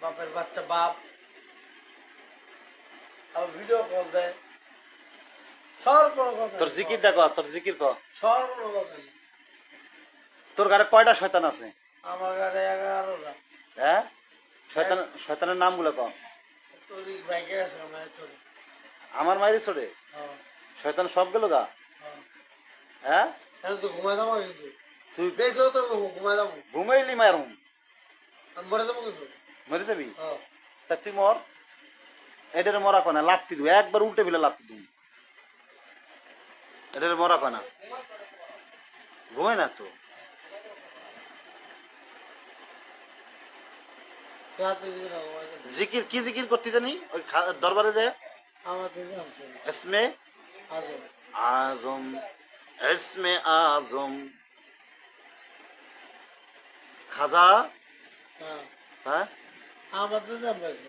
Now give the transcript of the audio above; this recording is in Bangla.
বাপের বাচ্চা বাপ আবার ভিডিও কল দেয় সর কোনো কথা তোর জিকিরটা কর, তোর জিকির কর। সর কোনো কথা নেই। তোর ঘরে কয়টা শয়তান আছে? আমার গাড়ি 11টা। হ্যাঁ, শয়তানের নামগুলো কর। তোর বাইকে আছে আমার চলে। আমার মাইরে ছোড়ে হ্যাঁ শয়তান সব গেল গা। হ্যাঁ হ্যাঁ, এখন তো ঘুমাই যাবো কিন্তু তুই বেশি তো ঘুমাই যাবো ঘুমাইলি মারুম, আমি মরে যাবো কিন্তু। মরে যাবি। হ্যাঁ তা তুই মর, এটার মরা কনা লাত্তি দু একবার উল্টে ফেলে লাত্তি দিবি, এটার মরা কনা ঘুমাই না তো। রাতে দিবি না ঘুমাই যাবো জিকির কি জিকির করতে জানি ওই দরবারে যায়? আমার দিদি আছে এসমে আজও আজম, এসমে আজম, খাজা। হ্যাঁ হ্যাঁ, আমার দিদি আমি